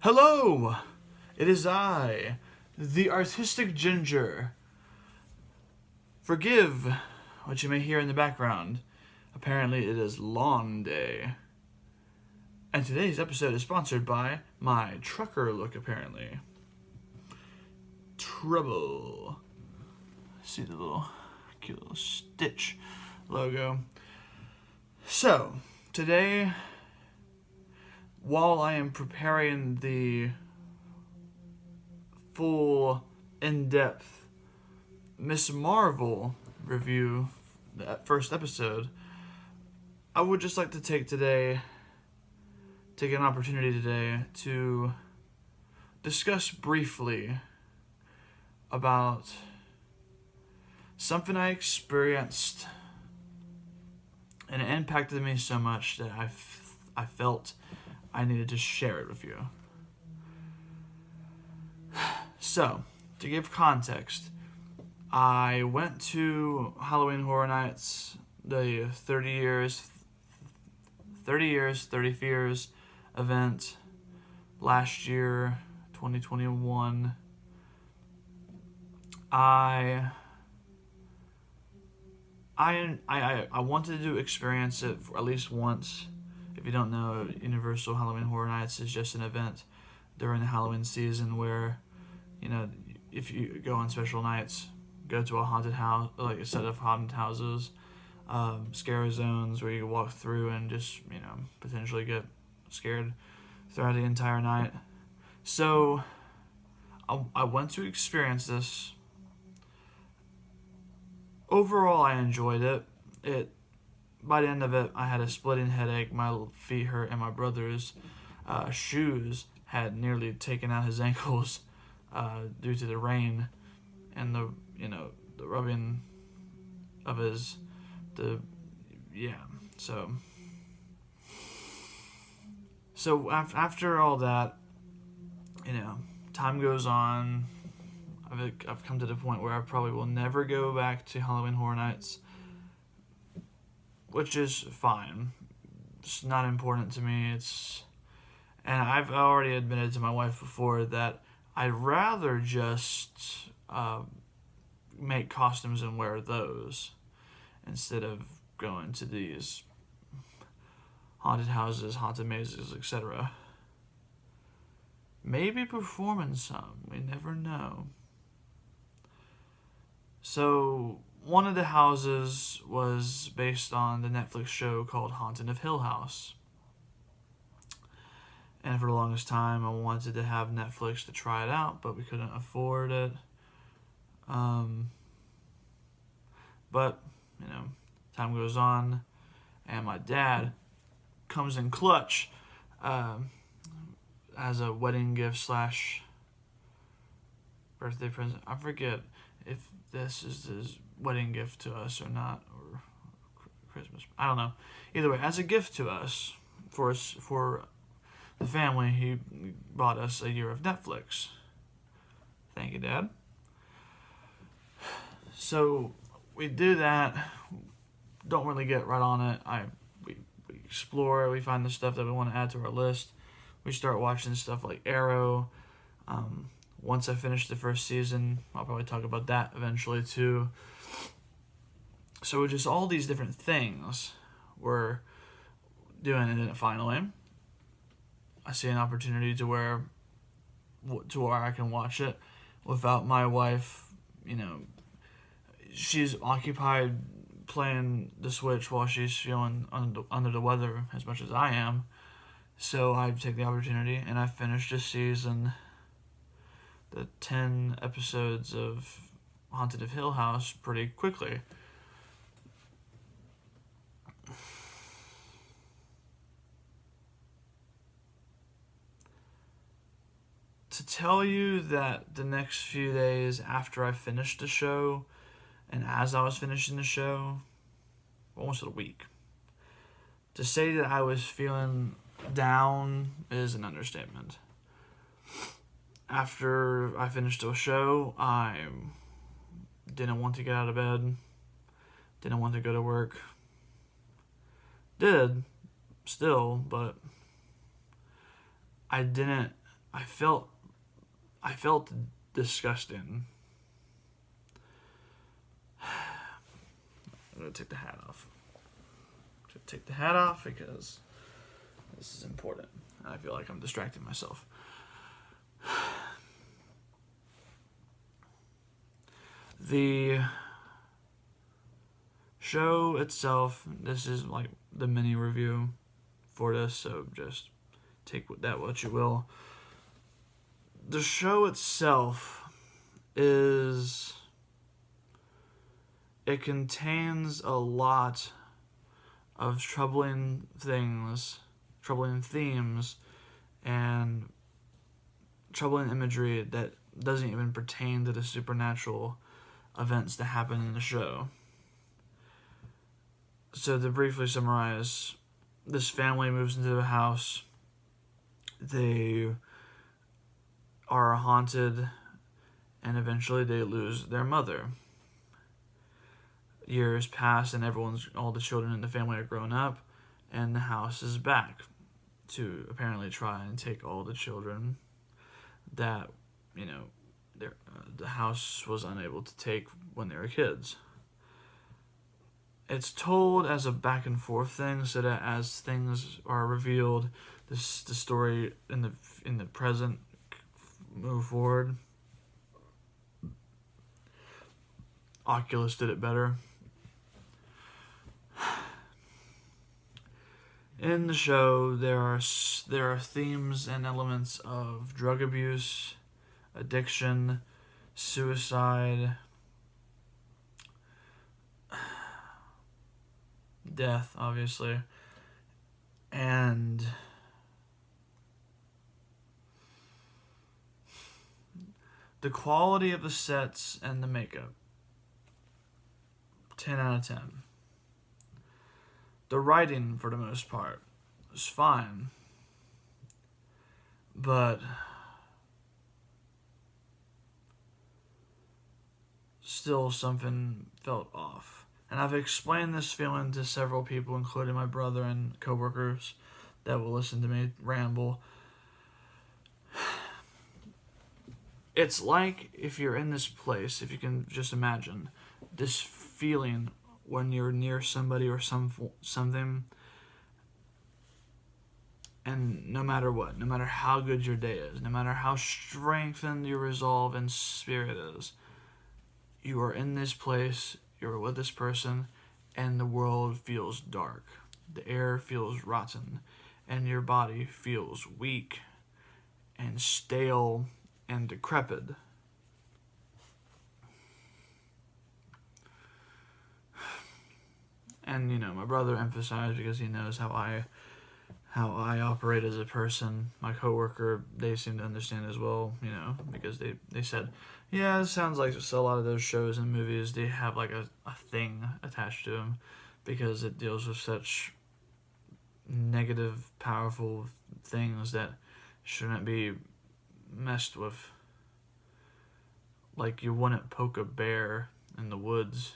Hello! It is I, the Artistic Ginger. Forgive what you may hear in the background. Apparently, it is lawn day. And today's episode is sponsored by my trucker look, apparently. Trouble. See the little cute little Stitch logo. So, today, while I am preparing the full, in-depth Miss Marvel review, the first episode, I would just like to take an opportunity today to discuss briefly about something I experienced, and it impacted me so much that I felt I needed to share it with you. So, to give context, I went to Halloween Horror Nights, the 30 years, 30 Fears event last year, 2021. I wanted to experience it at least once. If you don't know, Universal Halloween Horror Nights is just an event during the Halloween season where, if you go on special nights, go to a haunted house, like a set of haunted houses, scare zones where you walk through and just, potentially get scared throughout the entire night. So, I went to experience this. Overall, I enjoyed it. By the end of it, I had a splitting headache, my feet hurt, and my brother's shoes had nearly taken out his ankles due to the rain and the rubbing of So after all that, time goes on. I've come to the point where I probably will never go back to Halloween Horror Nights, which is fine. It's not important to me. And I've already admitted to my wife before that I'd rather just make costumes and wear those instead of going to these haunted houses, haunted mazes, etc. Maybe perform in some. We never know. So, one of the houses was based on the Netflix show called Haunted of Hill House. And for the longest time, I wanted to have Netflix to try it out, but we couldn't afford it. But, time goes on, and my dad comes in clutch as a wedding gift / birthday present. I forget if this is his wedding gift to us or not, or Christmas. I don't know. Either way, as a gift to us, for the family, he bought us a year of Netflix. Thank you, Dad. So we do that. Don't really get right on it. We explore. We find the stuff that we want to add to our list. We start watching stuff like Arrow. Once I finish the first season, I'll probably talk about that eventually too. So just all these different things we're doing, and then finally, I see an opportunity to where I can watch it without my wife. She's occupied playing the Switch while she's feeling under the weather as much as I am. So I take the opportunity, and I finished this season, the 10 episodes of Haunted of Hill House, pretty quickly. To tell you that the next few days after I finished the show, and as I was finishing the show, almost a week, to say that I was feeling down is an understatement. After I finished the show, I didn't want to get out of bed, didn't want to go to work. Did, still, but I I felt disgusting. I'm gonna take the hat off. Take the hat off because this is important. I feel like I'm distracting myself. The show itself, this is like the mini review for this, so just take that what you will. The show itself it contains a lot of troubling themes, and troubling imagery that doesn't even pertain to the supernatural events that happen in the show. So to briefly summarize, this family moves into a house. They are haunted, and eventually they lose their mother. Years pass, and all the children in the family are grown up, and the house is back to apparently try and take all the children that, the house was unable to take when they were kids. It's told as a back and forth thing, so that as things are revealed, the story in the present move forward. Oculus did it better. In the show, there are themes and elements of drug abuse, addiction, suicide, death, obviously, and the quality of the sets and the makeup. 10 out of 10. The writing, for the most part, is fine, but still something felt off. And I've explained this feeling to several people, including my brother and coworkers that will listen to me ramble. It's like if you're in this place, if you can just imagine this feeling when you're near somebody or something, and no matter what, no matter how good your day is, no matter how strengthened your resolve and spirit is, you are in this place, you're with this person, and the world feels dark. The air feels rotten, and your body feels weak and stale and decrepit. And my brother emphasized, because he knows how I operate as a person. My coworker, they seem to understand as well, because they said, yeah, it sounds like a lot of those shows and movies, they have like a thing attached to them, because it deals with such negative, powerful things that shouldn't be messed with. Like, you wouldn't poke a bear in the woods.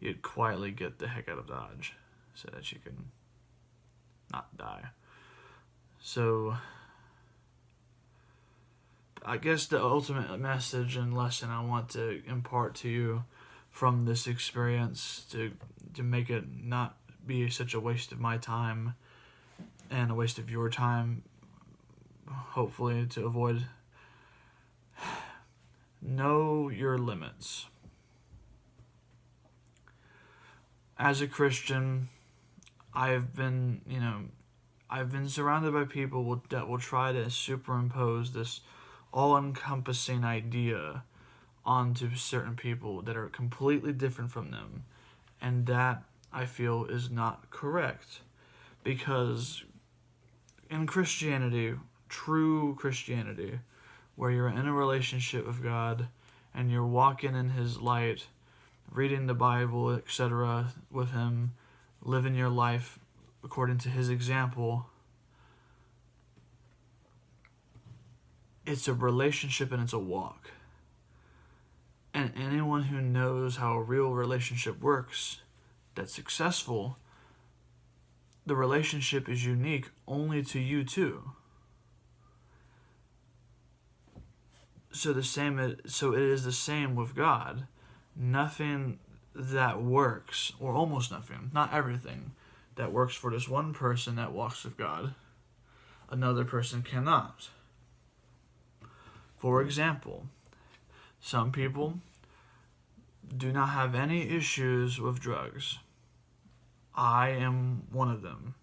You'd quietly get the heck out of Dodge so that you can not die. So, I guess the ultimate message and lesson I want to impart to you from this experience, to make it not be such a waste of my time and a waste of your time, hopefully to avoid, know your limits. As a Christian, I've been surrounded by people that will try to superimpose this all-encompassing idea onto certain people that are completely different from them. And that, I feel, is not correct. Because in Christianity, true Christianity, where you're in a relationship with God and you're walking in His light, reading the Bible, etc., with Him, living your life according to His example, it's a relationship and it's a walk. And anyone who knows how a real relationship works, that's successful, the relationship is unique only to you two. So it is the same with God. Nothing that works, or almost nothing, not everything, that works for this one person that walks with God, another person cannot. For example, some people do not have any issues with drugs. I am one of them.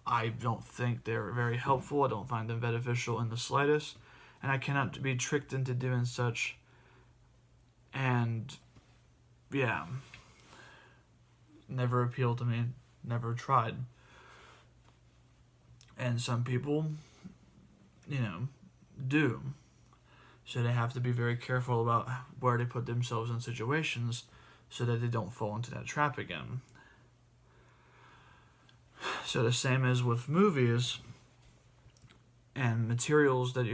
I don't think they're very helpful. I don't find them beneficial in the slightest. And I cannot be tricked into doing such. And, yeah, never appealed to me. Never tried. And some people, do. So they have to be very careful about where they put themselves in situations so that they don't fall into that trap again. So the same as with movies and materials that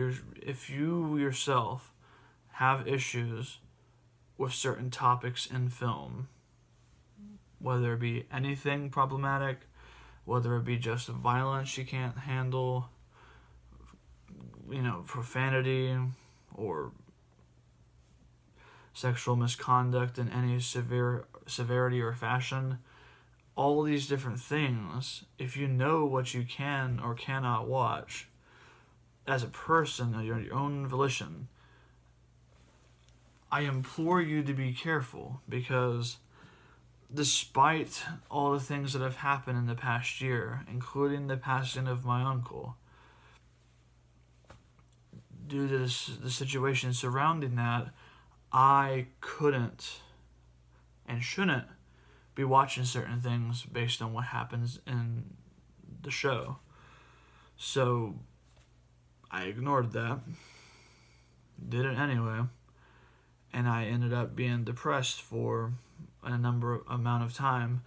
if you yourself have issues with certain topics in film, whether it be anything problematic, whether it be just violence you can't handle, profanity, or sexual misconduct in any severity or fashion, all these different things, if you know what you can or cannot watch as a person on your own volition, I implore you to be careful, because despite all the things that have happened in the past year, including the passing of my uncle, due to the situation surrounding that, I couldn't and shouldn't be watching certain things based on what happens in the show. So I ignored that, did it anyway, and I ended up being depressed for a amount of time.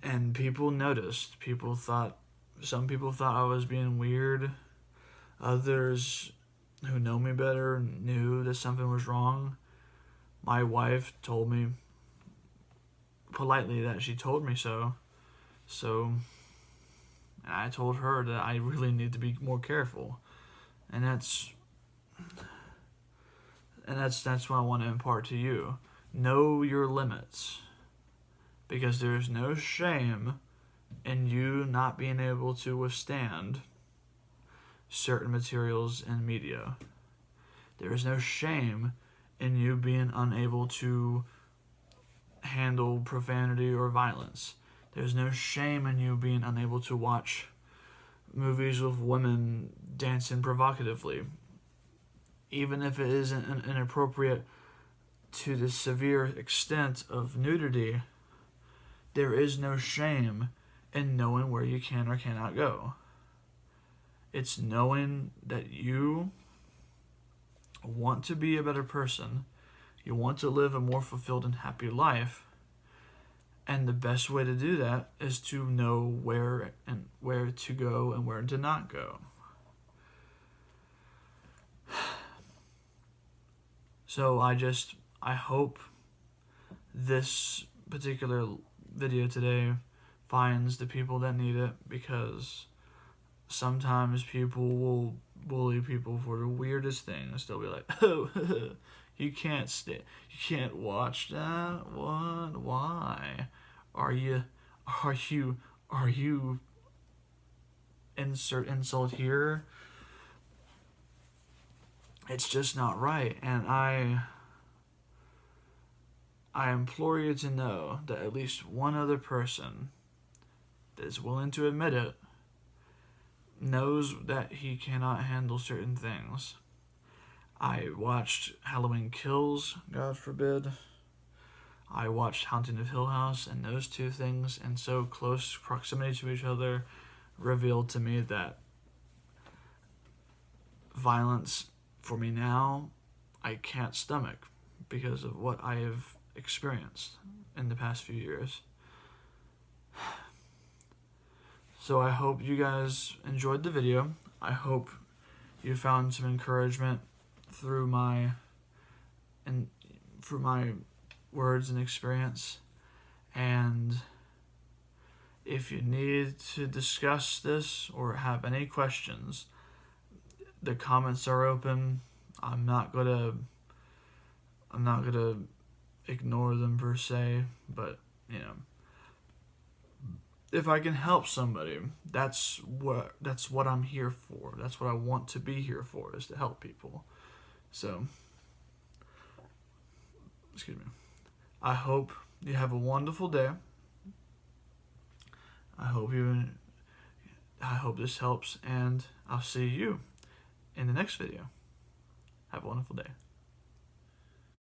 And people noticed. Some people thought I was being weird. Others who know me better knew that something was wrong. My wife told me politely that she told me so. So I told her that I really need to be more careful. And that's what I want to impart to you. Know your limits. Because there's no shame in you not being able to withstand certain materials in media. There is no shame in you being unable to handle profanity or violence. There's no shame in you being unable to watch movies with women dancing provocatively, even if it isn't inappropriate to the severe extent of nudity. There is no shame in knowing where you can or cannot go. It's knowing that you want to be a better person, you want to live a more fulfilled and happy life, and the best way to do that is to know where to go and where to not go. So I hope this particular video today finds the people that need it, because sometimes people will bully people for the weirdest things. They'll be like, "Oh, you can't watch that. What? Why? Are you insert insult here?" It's just not right, and I implore you to know that at least one other person that is willing to admit it knows that he cannot handle certain things. I watched Halloween Kills, God forbid. I watched Haunting of Hill House, and those two things, in so close proximity to each other, revealed to me that violence, for me now, I can't stomach because of what I have experienced in the past few years. So I hope you guys enjoyed the video. I hope you found some encouragement through my words and experience. And if you need to discuss this or have any questions, the comments are open. I'm not gonna ignore them per se, but you know, if I can help somebody, that's what I'm here for. That's what I want to be here for, is to help people. So, excuse me. I hope you have a wonderful day. I hope you I hope this helps, and I'll see you in the next video. Have a wonderful day.